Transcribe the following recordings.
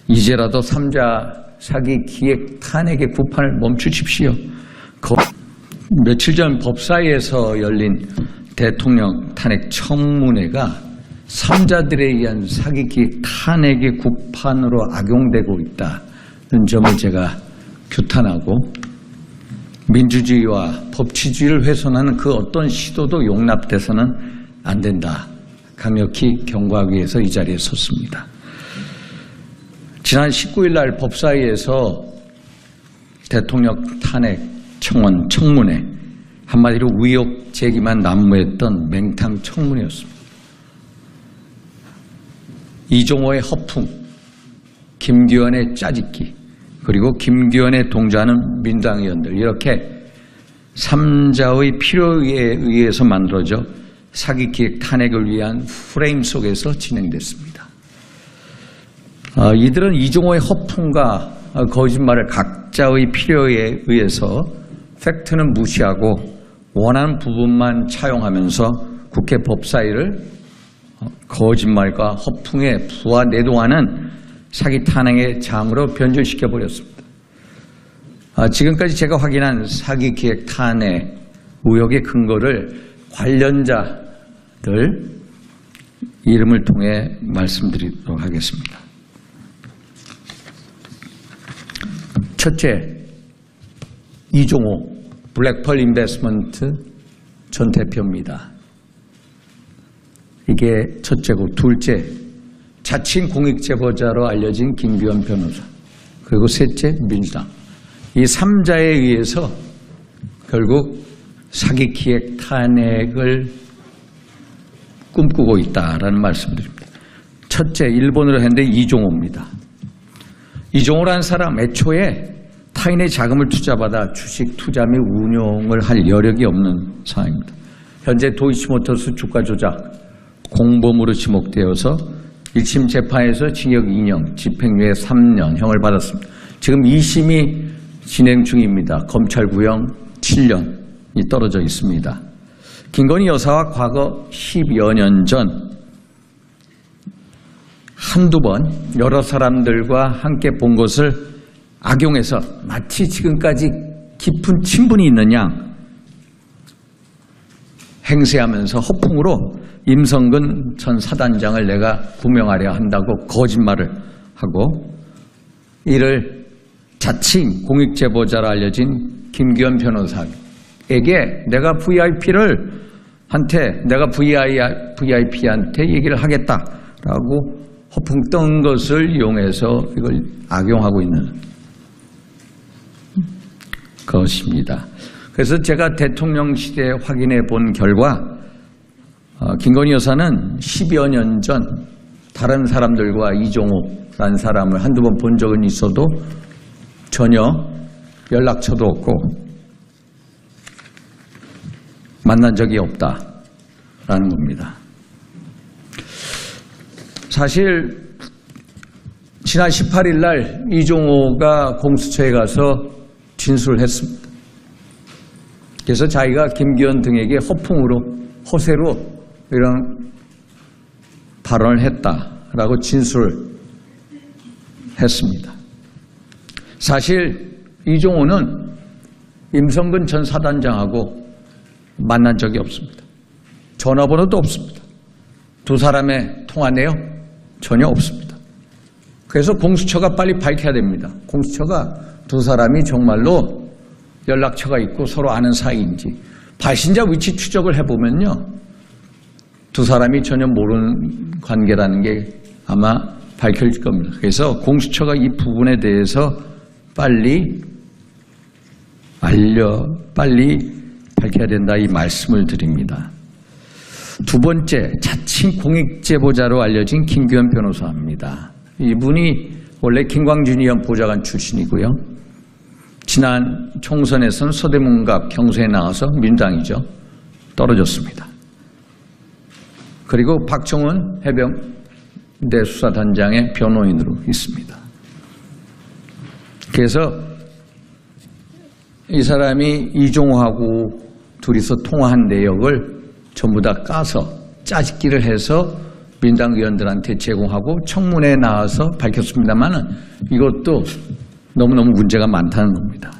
이제라도 삼자 사기 기획 탄핵의 구판을 멈추십시오. 며칠 전 법사위에서 열린 대통령 탄핵 청문회가 삼자들에 의한 사기 기획 탄핵의 구판으로 악용되고 있다는 점을 제가 규탄하고 민주주의와 법치주의를 훼손하는 그 어떤 시도도 용납돼서는 안 된다. 강력히 경고하기 위해서 이 자리에 섰습니다. 지난 19일 날 법사위에서 대통령 탄핵 청원 청문회, 한마디로 의혹 제기만 난무했던 맹탕 청문회였습니다. 이종호의 허풍, 김기현의 짜집기, 그리고 김기현에 동조하는 민주당 의원들, 이렇게 삼자의 필요에 의해서 만들어져 사기 기획 탄핵을 위한 프레임 속에서 진행됐습니다. 이들은 이종호의 허풍과 거짓말을 각자의 필요에 의해서 팩트는 무시하고 원하는 부분만 차용하면서 국회 법사위를 거짓말과 허풍에 부하내동하는 사기 탄핵의 장으로 변질시켜버렸습니다. 지금까지 제가 확인한 사기 기획 탄핵 의혹의 근거를 관련자들 이름을 통해 말씀드리도록 하겠습니다. 첫째, 이종호 블랙펄 인베스트먼트 전 대표입니다. 이게 첫째고, 둘째, 자칭 공익제보자로 알려진 김기현 변호사, 그리고 셋째, 민주당. 이 3자에 의해서 결국 사기 기획 탄핵을 꿈꾸고 있다라는 말씀드립니다. 첫째, 일본어로 했는데 이종호입니다. 이종호라는 사람, 애초에 타인의 자금을 투자받아 주식 투자 및 운용을 할 여력이 없는 상황입니다. 현재 도이치모터스 주가 조작 공범으로 지목되어서 1심 재판에서 징역 2년, 집행유예 3년형을 받았습니다. 지금 2심이 진행 중입니다. 검찰 구형 7년이 떨어져 있습니다. 김건희 여사와 과거 10여 년 전 한두 번 여러 사람들과 함께 본 것을 악용해서 마치 지금까지 깊은 친분이 있는 양 행세하면서 허풍으로 임성근 전 사단장을 내가 구명하려 한다고 거짓말을 하고, 이를 자칭 공익제보자로 알려진 김기현 변호사에게 내가 VIP한테 얘기를 하겠다라고 허풍 뜬 것을 이용해서 이걸 악용하고 있는 것입니다. 그래서 제가 대통령 시대에 확인해 본 결과 김건희 여사는 10여 년 전 다른 사람들과 이종호라는 사람을 한두 번 본 적은 있어도 전혀 연락처도 없고 만난 적이 없다라는 겁니다. 사실 지난 18일 날 이종호가 공수처에 가서 진술을 했습니다. 그래서 자기가 김기현 등에게 허세로 이런 발언을 했다라고 진술을 했습니다. 사실 이종호는 임성근 전 사단장하고 만난 적이 없습니다. 전화번호도 없습니다. 두 사람의 통화 내용 전혀 없습니다. 그래서 공수처가 빨리 밝혀야 됩니다. 공수처가 두 사람이 정말로 연락처가 있고 서로 아는 사이인지, 발신자 위치 추적을 해보면요, 두 사람이 전혀 모르는 관계라는 게 아마 밝혀질 겁니다. 그래서 공수처가 이 부분에 대해서 빨리 밝혀야 된다, 이 말씀을 드립니다. 두 번째, 자칭 공익제보자로 알려진 김기현 변호사입니다. 이분이 원래 김광준 의원 보좌관 출신이고요. 지난 총선에서는 서대문갑 경선에 나와서 민주당이죠. 떨어졌습니다. 그리고 박정훈 해병대 수사단장의 변호인으로 있습니다. 그래서 이 사람이 이종호하고 둘이서 통화한 내역을 전부 다 까서 짜집기를 해서 민당 의원들한테 제공하고 청문회에 나와서 밝혔습니다만은 이것도 너무너무 문제가 많다는 겁니다.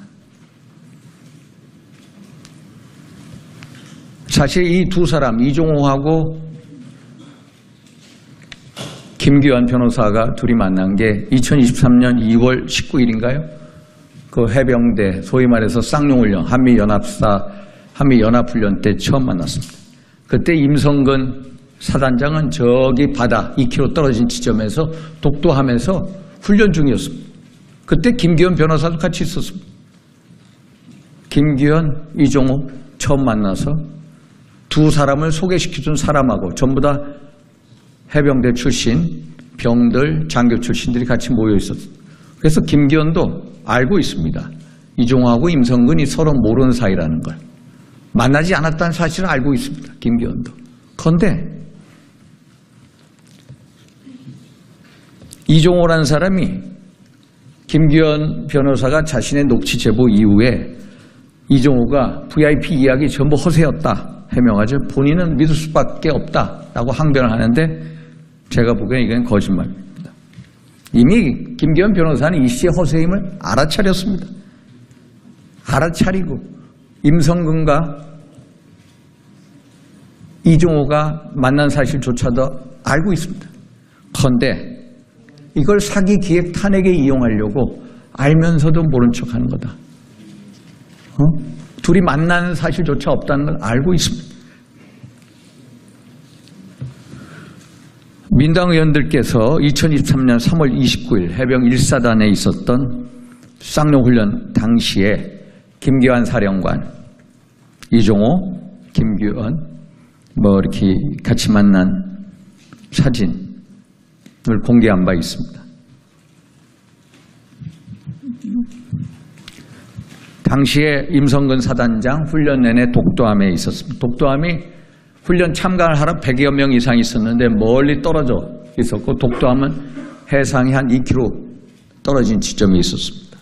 사실 이 두 사람, 이종호하고 김규현 변호사가 둘이 만난 게 2023년 2월 19일인가요? 그 해병대, 소위 말해서 쌍용훈련, 한미연합훈련 때 처음 만났습니다. 그때 임성근 사단장은 저기 바다 2km 떨어진 지점에서 독도함에서 훈련 중이었습니다. 그때 김규현 변호사도 같이 있었습니다. 김규현, 이종호 처음 만나서 두 사람을 소개시켜준 사람하고 전부 다 해병대 출신, 병들, 장교 출신들이 같이 모여 있었어요. 그래서 김규현도 알고 있습니다. 이종호하고 임성근이 서로 모르는 사이라는 걸. 만나지 않았다는 사실을 알고 있습니다. 김규현도. 그런데 이종호라는 사람이 김규현 변호사가 자신의 녹취 제보 이후에 이종호가 VIP 이야기 전부 허세였다 해명하죠. 본인은 믿을 수밖에 없다라고 항변을 하는데 제가 보기엔 이건 거짓말입니다. 이미 김규현 변호사는 이 씨의 허세임을 알아차렸습니다. 알아차리고 임성근과 이종호가 만난 사실조차도 알고 있습니다. 그런데 이걸 사기 기획 탄핵에 이용하려고 알면서도 모른 척하는 거다. 둘이 만나는 사실조차 없다는 걸 알고 있습니다. 민당 의원들께서 2023년 3월 29일 해병 1사단에 있었던 쌍용훈련 당시에 김기환 사령관, 이종호, 김규현 이렇게 같이 만난 사진을 공개한 바 있습니다. 당시에 임성근 사단장 훈련 내내 독도함에 있었습니다. 독도함이 훈련 참가를 하러 100여 명 이상 있었는데 멀리 떨어져 있었고 독도함은 해상이 한 2km 떨어진 지점에 있었습니다.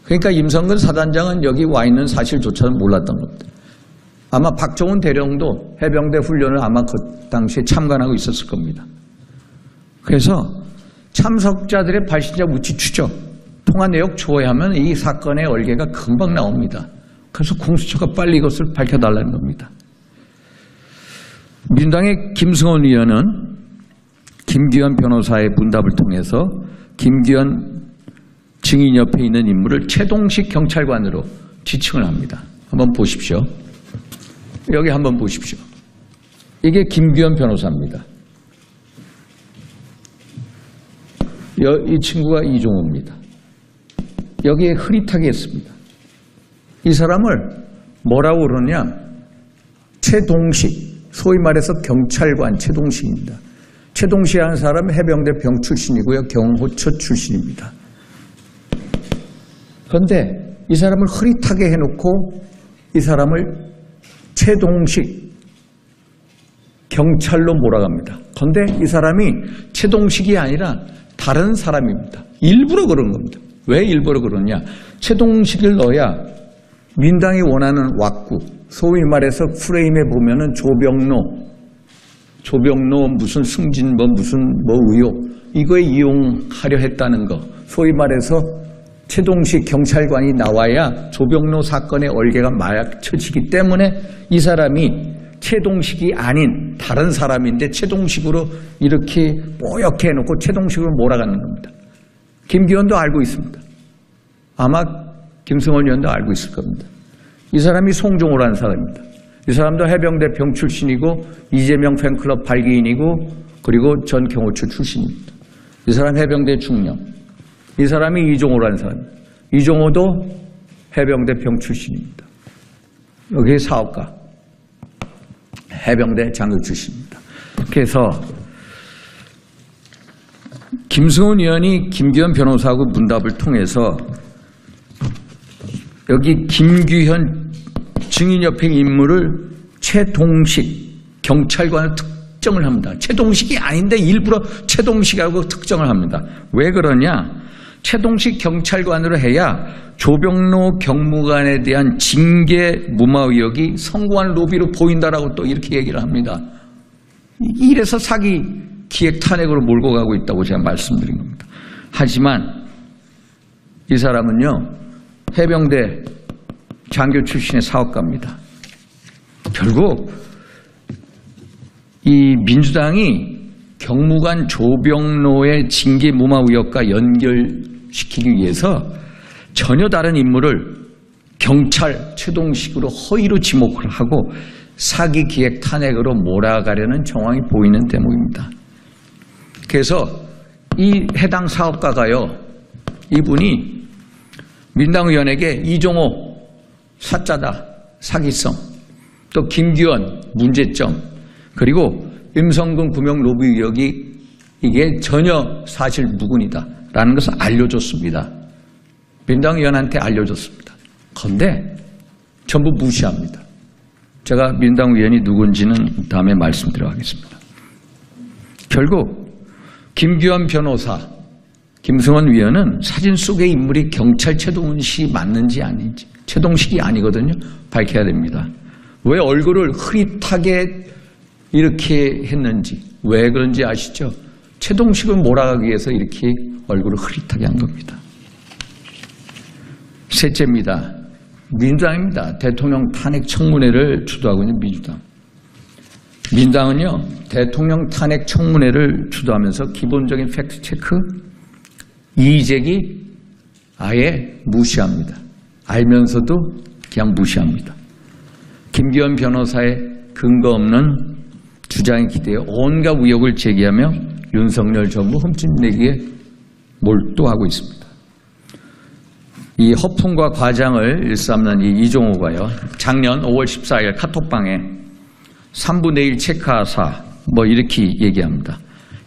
그러니까 임성근 사단장은 여기 와 있는 사실조차도 몰랐던 겁니다. 아마 박정훈 대령도 해병대 훈련을 아마 그 당시에 참관하고 있었을 겁니다. 그래서 참석자들의 발신자 무치 추적, 통화 내역 조회하면 이 사건의 얼개가 금방 나옵니다. 그래서 공수처가 빨리 이것을 밝혀달라는 겁니다. 민주당의 김승원 의원은 김규현 변호사의 문답을 통해서 김규현 증인 옆에 있는 인물을 최동식 경찰관으로 지칭을 합니다. 한번 보십시오. 여기 한번 보십시오. 이게 김규현 변호사입니다. 이 친구가 이종호입니다. 여기에 흐릿하게 했습니다. 이 사람을 뭐라고 그러냐? 최동식, 소위 말해서 경찰관 최동식입니다. 최동식이라는 사람은 해병대 병 출신이고요. 경호처 출신입니다. 그런데 이 사람을 흐릿하게 해놓고 이 사람을 최동식 경찰로 몰아갑니다. 그런데 이 사람이 최동식이 아니라 다른 사람입니다. 일부러 그런 겁니다. 왜 일부러 그러냐? 최동식을 넣어야 민당이 원하는 왁구, 소위 말해서 프레임에 보면은 조병로 무슨 승진 무슨 의혹 이거에 이용하려 했다는 거. 소위 말해서 최동식 경찰관이 나와야 조병로 사건의 얼개가 맞춰지기 때문에 이 사람이 최동식이 아닌 다른 사람인데 최동식으로 이렇게 뽀얗게 해놓고 최동식으로 몰아가는 겁니다. 김기현도 알고 있습니다. 아마 김승원 의원도 알고 있을 겁니다. 이 사람이 송종호라는 사람입니다. 이 사람도 해병대 병 출신이고 이재명 팬클럽 발기인이고 그리고 전 경호처 출신입니다. 이 사람 해병대 중령. 이 사람이 이종호라는 사람입니다. 이종호도 해병대 병 출신입니다. 여기 사업가. 해병대 장교 출신입니다. 그래서 김승원 의원이 김규현 변호사하고 문답을 통해서 여기 김규현 증인 옆에 인물을 최동식 경찰관으로 특정을 합니다. 최동식이 아닌데 일부러 최동식하고 특정을 합니다. 왜 그러냐? 최동식 경찰관으로 해야 조병로 경무관에 대한 징계 무마 의혹이 성공한 로비로 보인다라고 또 이렇게 얘기를 합니다. 이래서 사기 기획 탄핵으로 몰고 가고 있다고 제가 말씀드린 겁니다. 하지만 이 사람은요, 해병대 장교 출신의 사업가입니다. 결국 이 민주당이 경무관 조병로의 징계 무마 의혹과 연결시키기 위해서 전혀 다른 인물을 경찰 최동식으로 허위로 지목을 하고 사기 기획 탄핵으로 몰아가려는 정황이 보이는 대목입니다. 그래서 이 해당 사업가가요, 이분이 민당 의원에게 이종호 사짜다, 사기성, 또 김규현 문제점, 그리고 임성근 구명 로비 의혹이 이게 전혀 사실 무근이다라는 것을 알려줬습니다. 민당 의원한테 알려줬습니다. 그런데 전부 무시합니다. 제가 민당 의원이 누군지는 다음에 말씀드리겠습니다. 결국 김규현 변호사, 김승원 위원은 사진 속의 인물이 경찰 최동식이 맞는지 아닌지, 최동식이 아니거든요. 밝혀야 됩니다. 왜 얼굴을 흐릿하게 이렇게 했는지, 왜 그런지 아시죠? 최동식을 몰아가기 위해서 이렇게 얼굴을 흐릿하게 한 겁니다. 셋째입니다. 민주당입니다. 대통령 탄핵 청문회를 주도하고 있는 민주당. 민주당은요, 대통령 탄핵 청문회를 주도하면서 기본적인 팩트체크, 이의제기 아예 무시합니다. 알면서도 그냥 무시합니다. 김기현 변호사의 근거 없는 주장에 기대어 온갖 의혹을 제기하며 윤석열 정부 흠집내기에 몰두하고 있습니다. 이 허풍과 과장을 일삼는 이 이종호가요, 작년 5월 14일 카톡방에 3부 내일 체크하사 뭐 이렇게 얘기합니다.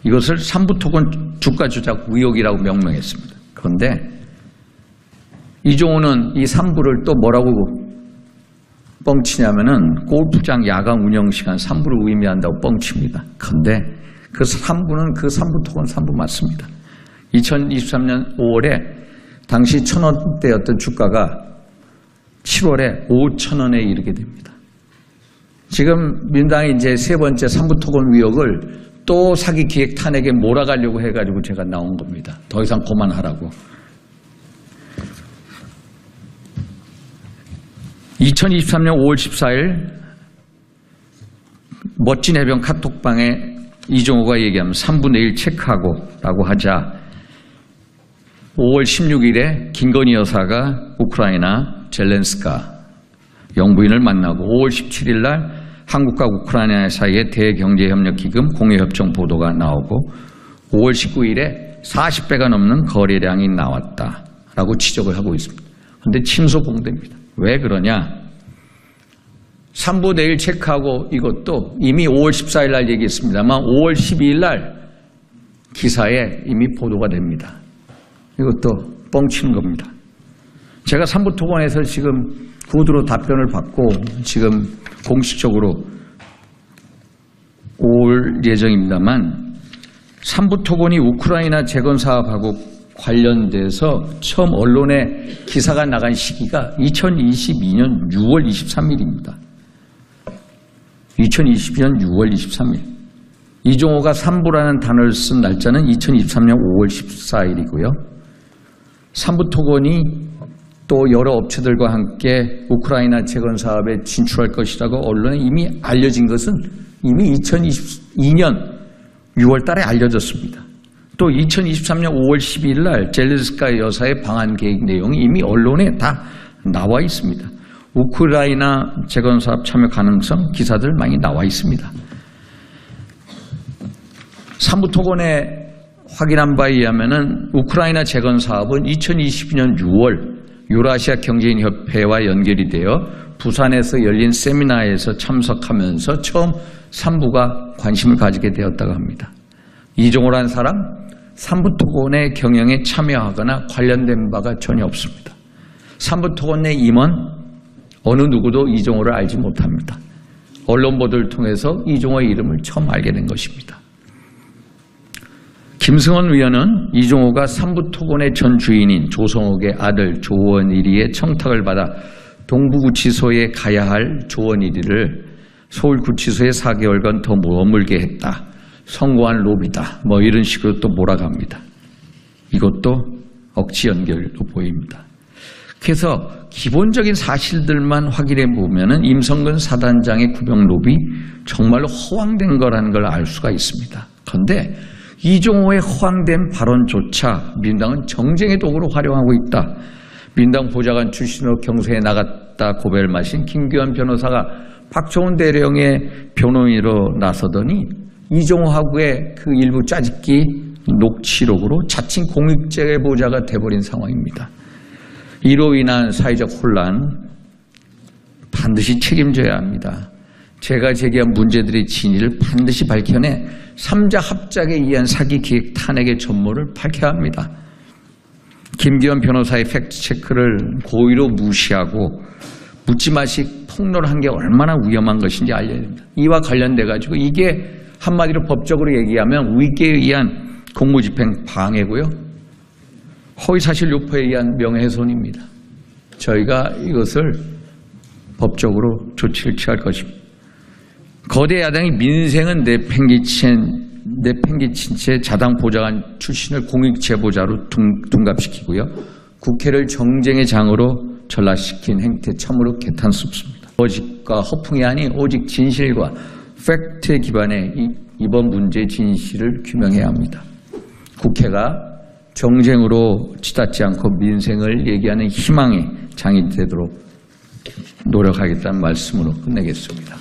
이것을 3부 토건 주가 조작 의혹이라고 명명했습니다. 그런데 이종호는 이 3부를 또 뭐라고 뻥치냐면은 골프장 야간 운영 시간 3부를 의미한다고 뻥칩니다. 그런데 그 3부는 그 3부 토건 3부 맞습니다. 2023년 5월에 당시 1,000원대였던 주가가 7월에 5,000원에 이르게 됩니다. 지금 민당이 이제 세 번째 3부 토건 의혹을 또 사기 기획 탄핵에 몰아가려고 해가지고 제가 나온 겁니다. 더 이상 그만하라고. 2023년 5월 14일 멋진 해병 카톡방에 이종호가 얘기하면 3부 내일 체크하고 라고 하자 5월 16일에 김건희 여사가 우크라이나 젤렌스카 영부인을 만나고 5월 17일 날 한국과 우크라이나 사이의 대경제협력기금 공여협정 보도가 나오고 5월 19일에 40배가 넘는 거래량이 나왔다라고 지적을 하고 있습니다. 그런데 침소봉대입니다. 왜 그러냐? 3부 내일 체크하고 이것도 이미 5월 14일 날 얘기했습니다만 5월 12일 날 기사에 이미 보도가 됩니다. 이것도 뻥치는 겁니다. 제가 3부 토건에서 지금 구두로 답변을 받고 지금 공식적으로 올 예정입니다만 3부 토건이 우크라이나 재건 사업하고 관련돼서 처음 언론에 기사가 나간 시기가 2022년 6월 23일입니다. 2022년 6월 23일. 이종호가 3부라는 단어를 쓴 날짜는 2023년 5월 14일이고요. 3부 토건이 또 여러 업체들과 함께 우크라이나 재건 사업에 진출할 것이라고 언론에 이미 알려진 것은 이미 2022년 6월 달에 알려졌습니다. 또 2023년 5월 12일 날 젤렌스카 여사의 방한 계획 내용이 이미 언론에 다 나와 있습니다. 우크라이나 재건 사업 참여 가능성 기사들 많이 나와 있습니다. 3부 토건에 확인한 바에 의하면은 우크라이나 재건 사업은 2022년 6월 유라시아 경제인협회와 연결이 되어 부산에서 열린 세미나에서 참석하면서 처음 3부가 관심을 가지게 되었다고 합니다. 이종호라는 사람 3부 토건의 경영에 참여하거나 관련된 바가 전혀 없습니다. 3부 토건 내 임원 어느 누구도 이종호를 알지 못합니다. 언론 보도를 통해서 이종호의 이름을 처음 알게 된 것입니다. 김승원 위원은 이종호가 3부 토건의 전 주인인 조성옥의 아들 조원일이의 청탁을 받아 동부구치소에 가야 할 조원일이를 서울구치소에 4개월간 더 머물게 했다. 성공한 로비다. 뭐 이런 식으로 또 몰아갑니다. 이것도 억지 연결로 보입니다. 그래서 기본적인 사실들만 확인해 보면은 임성근 사단장의 구명 로비 정말로 허황된 거라는 걸 알 수가 있습니다. 그런데 이종호의 허황된 발언조차 민당은 정쟁의 도구로 활용하고 있다. 민당 보좌관 출신으로 경선에 나갔다 고배를 마신 김규환 변호사가 박종훈 대령의 변호인으로 나서더니 이종호하고의 그 일부 짜집기 녹취록으로 자칭 공익제보자가 돼버린 상황입니다. 이로 인한 사회적 혼란 반드시 책임져야 합니다. 제가 제기한 문제들의 진위를 반드시 밝혀내 3자 합작에 의한 사기 기획 탄핵의 전모를 밝혀야 합니다. 김기현 변호사의 팩트체크를 고의로 무시하고 묻지마식 폭로를 한 게 얼마나 위험한 것인지 알려야 됩니다. 이와 관련돼 가지고 이게 한마디로 법적으로 얘기하면 위계에 의한 공무집행 방해고요. 허위사실 유포에 의한 명예훼손입니다. 저희가 이것을 법적으로 조치를 취할 것입니다. 거대 야당이 민생은 내팽개친 채 자당 보좌관 출신을 공익제보자로 둔갑시키고요. 국회를 정쟁의 장으로 전락시킨 행태 참으로 개탄스럽습니다. 거짓과 허풍이 아닌 오직 진실과 팩트에 기반해 이번 문제의 진실을 규명해야 합니다. 국회가 정쟁으로 치닫지 않고 민생을 얘기하는 희망의 장이 되도록 노력하겠다는 말씀으로 끝내겠습니다.